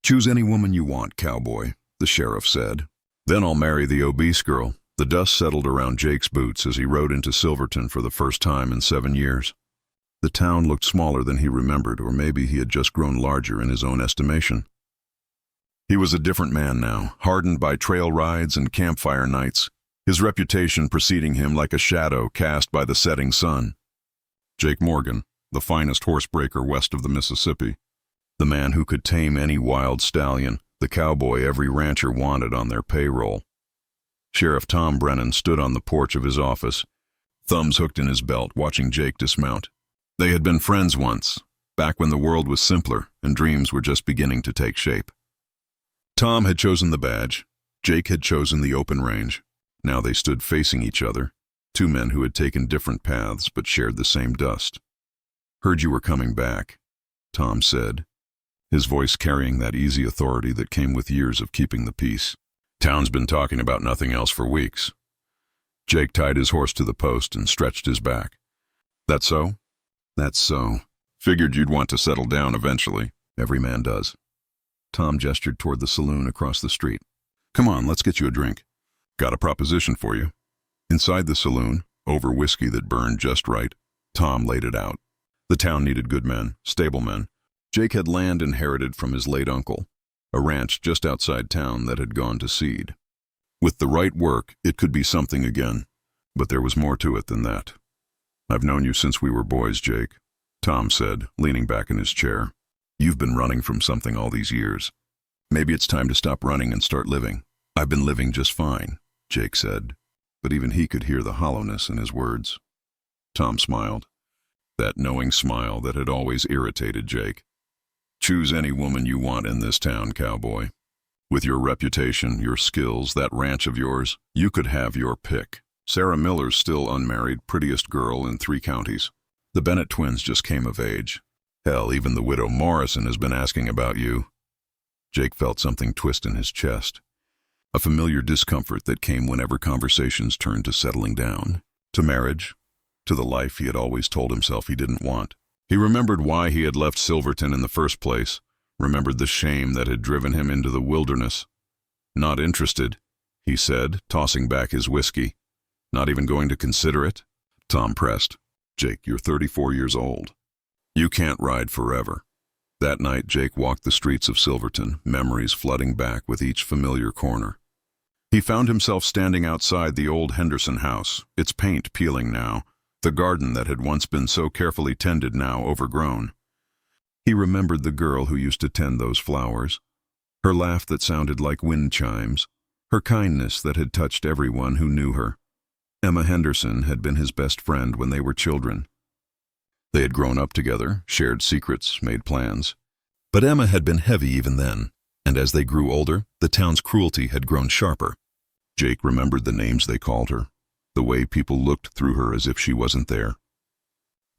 "Choose any woman you want, cowboy," the sheriff said. "Then I'll marry the obese girl." The dust settled around Jake's boots as he rode into Silverton for the first time in 7 years. The town looked smaller than he remembered, or maybe he had just grown larger in his own estimation. He was a different man now, hardened by trail rides and campfire nights, his reputation preceding him like a shadow cast by the setting sun. Jake Morgan, the finest horsebreaker west of the Mississippi, the man who could tame any wild stallion, the cowboy every rancher wanted on their payroll. Sheriff Tom Brennan stood on the porch of his office, thumbs hooked in his belt, watching Jake dismount. They had been friends once, back when the world was simpler and dreams were just beginning to take shape. Tom had chosen the badge. Jake had chosen the open range. Now they stood facing each other, two men who had taken different paths but shared the same dust. "Heard you were coming back," Tom said, his voice carrying that easy authority that came with years of keeping the peace. "Town's been talking about nothing else for weeks." Jake tied his horse to the post and stretched his back. "That so?" "That's so. Figured you'd want to settle down eventually. Every man does." Tom gestured toward the saloon across the street. "Come on, let's get you a drink. Got a proposition for you." Inside the saloon, over whiskey that burned just right, Tom laid it out. The town needed good men, stable men. Jake had land inherited from his late uncle, a ranch just outside town that had gone to seed. With the right work, it could be something again, but there was more to it than that. "I've known you since we were boys, Jake," Tom said, leaning back in his chair. "You've been running from something all these years. Maybe it's time to stop running and start living." "I've been living just fine," Jake said, but even he could hear the hollowness in his words. Tom smiled, that knowing smile that had always irritated Jake. "Choose any woman you want in this town, cowboy. With your reputation, your skills, that ranch of yours, you could have your pick. Sarah Miller's still unmarried, prettiest girl in 3 counties. The Bennett twins just came of age. Hell, even the widow Morrison has been asking about you." Jake felt something twist in his chest, a familiar discomfort that came whenever conversations turned to settling down, to marriage, to the life he had always told himself he didn't want. He remembered why he had left Silverton in the first place, remembered the shame that had driven him into the wilderness. "Not interested," he said, tossing back his whiskey. "Not even going to consider it?" Tom pressed. "Jake, you're 34 years old. You can't ride forever." That night, Jake walked the streets of Silverton, memories flooding back with each familiar corner. He found himself standing outside the old Henderson house, its paint peeling now, the garden that had once been so carefully tended now overgrown. He remembered the girl who used to tend those flowers, her laugh that sounded like wind chimes, her kindness that had touched everyone who knew her. Emma Henderson had been his best friend when they were children. They had grown up together, shared secrets, made plans. But Emma had been heavy even then, and as they grew older, the town's cruelty had grown sharper. Jake remembered the names they called her, the way people looked through her as if she wasn't there.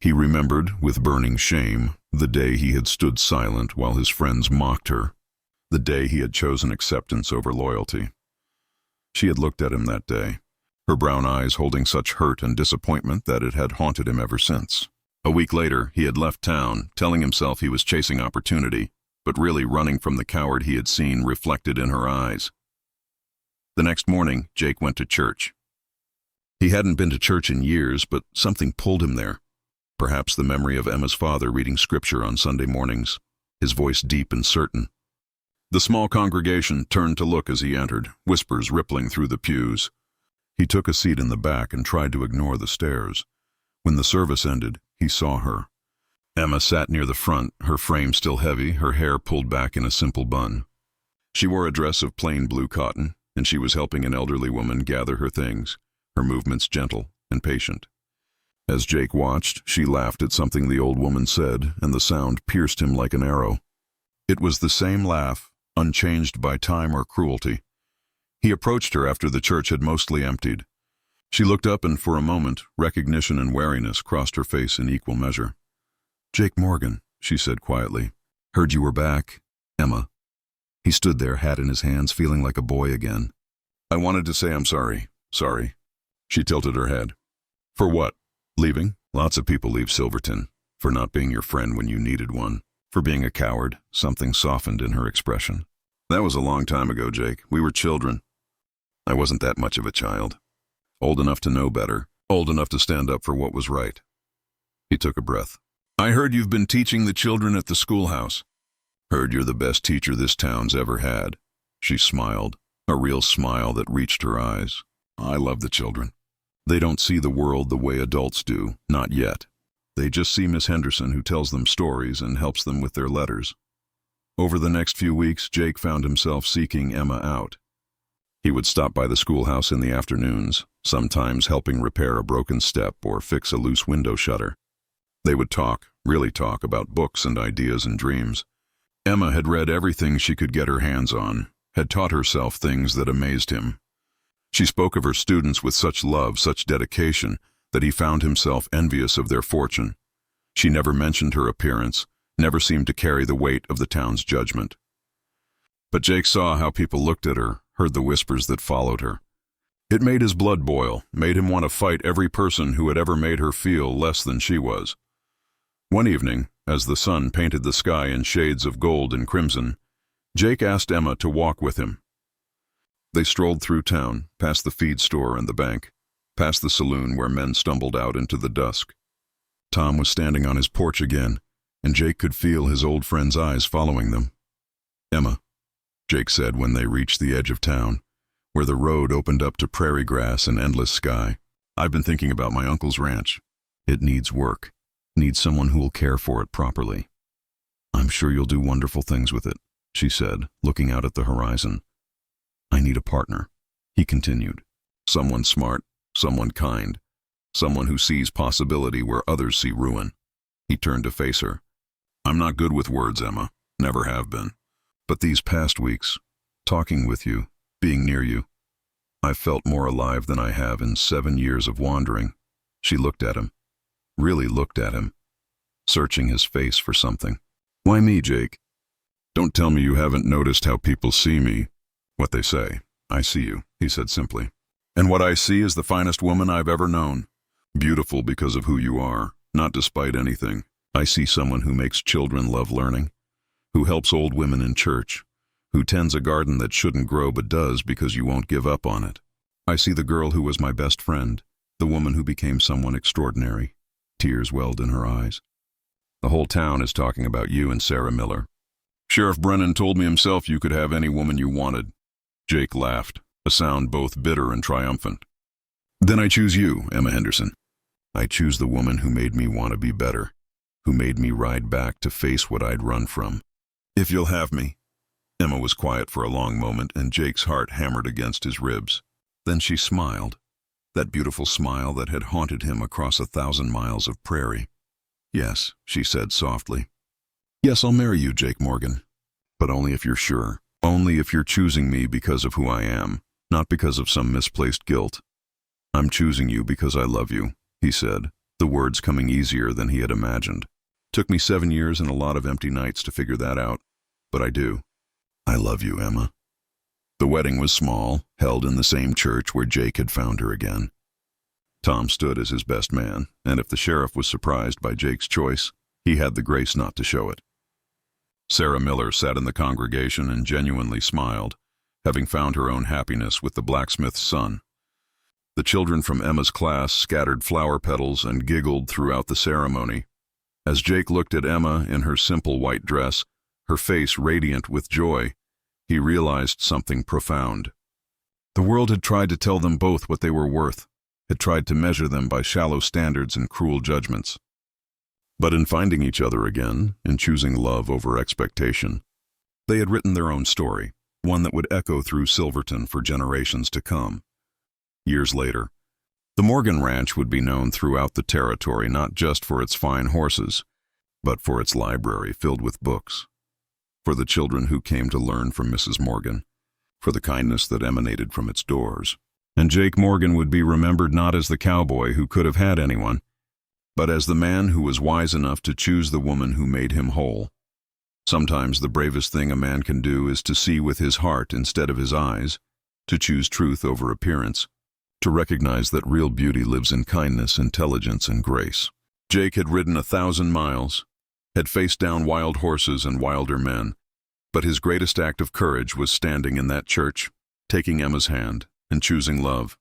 He remembered, with burning shame, the day he had stood silent while his friends mocked her, the day he had chosen acceptance over loyalty. She had looked at him that day, her brown eyes holding such hurt and disappointment that it had haunted him ever since. A week later, he had left town, telling himself he was chasing opportunity, but really running from the coward he had seen reflected in her eyes. The next morning, Jake went to church. He hadn't been to church in years, but something pulled him there. Perhaps the memory of Emma's father reading scripture on Sunday mornings, his voice deep and certain. The small congregation turned to look as he entered, whispers rippling through the pews. He took a seat in the back and tried to ignore the stares. When the service ended, he saw her. Emma sat near the front, her frame still heavy, her hair pulled back in a simple bun. She wore a dress of plain blue cotton, and she was helping an elderly woman gather her things, her movements gentle and patient. As Jake watched, she laughed at something the old woman said, and the sound pierced him like an arrow. It was the same laugh, unchanged by time or cruelty. He approached her after the church had mostly emptied. She looked up and for a moment, recognition and wariness crossed her face in equal measure. "Jake Morgan," she said quietly. "Heard you were back, Emma." He stood there, hat in his hands, feeling like a boy again. "I wanted to say I'm sorry. Sorry." She tilted her head. "For what? Leaving? Lots of people leave Silverton. For not being your friend when you needed one." For being a coward, something softened in her expression. That was a long time ago, Jake. We were children. I wasn't that much of a child. Old enough to know better, old enough to stand up for what was right. He took a breath. I heard you've been teaching the children at the schoolhouse. Heard you're the best teacher this town's ever had. She smiled, a real smile that reached her eyes. I love the children. They don't see the world the way adults do, not yet. They just see Miss Henderson, who tells them stories and helps them with their letters. Over the next few weeks, Jake found himself seeking Emma out. He would stop by the schoolhouse in the afternoons, sometimes helping repair a broken step or fix a loose window shutter. They would talk, really talk, about books and ideas and dreams. Emma had read everything she could get her hands on, had taught herself things that amazed him. She spoke of her students with such love, such dedication, that he found himself envious of their fortune. She never mentioned her appearance, never seemed to carry the weight of the town's judgment. But Jake saw how people looked at her, heard the whispers that followed her. It made his blood boil, made him want to fight every person who had ever made her feel less than she was. One evening, as the sun painted the sky in shades of gold and crimson, Jake asked Emma to walk with him. They strolled through town, past the feed store and the bank, past the saloon where men stumbled out into the dusk. Tom was standing on his porch again, and Jake could feel his old friend's eyes following them. Emma, Jake said when they reached the edge of town, where the road opened up to prairie grass and endless sky. I've been thinking about my uncle's ranch. It needs work, needs someone who will care for it properly. I'm sure you'll do wonderful things with it, she said, looking out at the horizon. I need a partner, he continued. Someone smart, someone kind, someone who sees possibility where others see ruin. He turned to face her. I'm not good with words, Emma, never have been. But these past weeks, talking with you, being near you, I've felt more alive than I have in 7 years of wandering. She looked at him, really looked at him, searching his face for something. Why me, Jake? Don't tell me you haven't noticed how people see me. What they say. I see you, he said simply. And what I see is the finest woman I've ever known. Beautiful because of who you are, not despite anything. I see someone who makes children love learning, who helps old women in church, who tends a garden that shouldn't grow but does because you won't give up on it. I see the girl who was my best friend, the woman who became someone extraordinary. Tears welled in her eyes. The whole town is talking about you and Sarah Miller. Sheriff Brennan told me himself you could have any woman you wanted. Jake laughed, a sound both bitter and triumphant. Then I choose you, Emma Henderson. I choose the woman who made me want to be better, who made me ride back to face what I'd run from. If you'll have me. Emma was quiet for a long moment, and Jake's heart hammered against his ribs. Then she smiled, that beautiful smile that had haunted him across 1,000 miles of prairie. Yes, she said softly. Yes, I'll marry you, Jake Morgan. But only if you're sure. Only if you're choosing me because of who I am, not because of some misplaced guilt. I'm choosing you because I love you, he said, the words coming easier than he had imagined. Took me 7 years and a lot of empty nights to figure that out, but I do. I love you, Emma. The wedding was small, held in the same church where Jake had found her again. Tom stood as his best man, and if the sheriff was surprised by Jake's choice, he had the grace not to show it. Sarah Miller sat in the congregation and genuinely smiled, having found her own happiness with the blacksmith's son. The children from Emma's class scattered flower petals and giggled throughout the ceremony. As Jake looked at Emma in her simple white dress, her face radiant with joy, he realized something profound. The world had tried to tell them both what they were worth, had tried to measure them by shallow standards and cruel judgments. But in finding each other again, in choosing love over expectation, they had written their own story, one that would echo through Silverton for generations to come. Years later, the Morgan Ranch would be known throughout the territory not just for its fine horses, but for its library filled with books, for the children who came to learn from Mrs. Morgan, for the kindness that emanated from its doors. And Jake Morgan would be remembered not as the cowboy who could have had anyone, but as the man who was wise enough to choose the woman who made him whole. Sometimes the bravest thing a man can do is to see with his heart instead of his eyes, to choose truth over appearance, to recognize that real beauty lives in kindness, intelligence, and grace. Jake had ridden 1,000 miles, had faced down wild horses and wilder men, but his greatest act of courage was standing in that church, taking Emma's hand, and choosing love.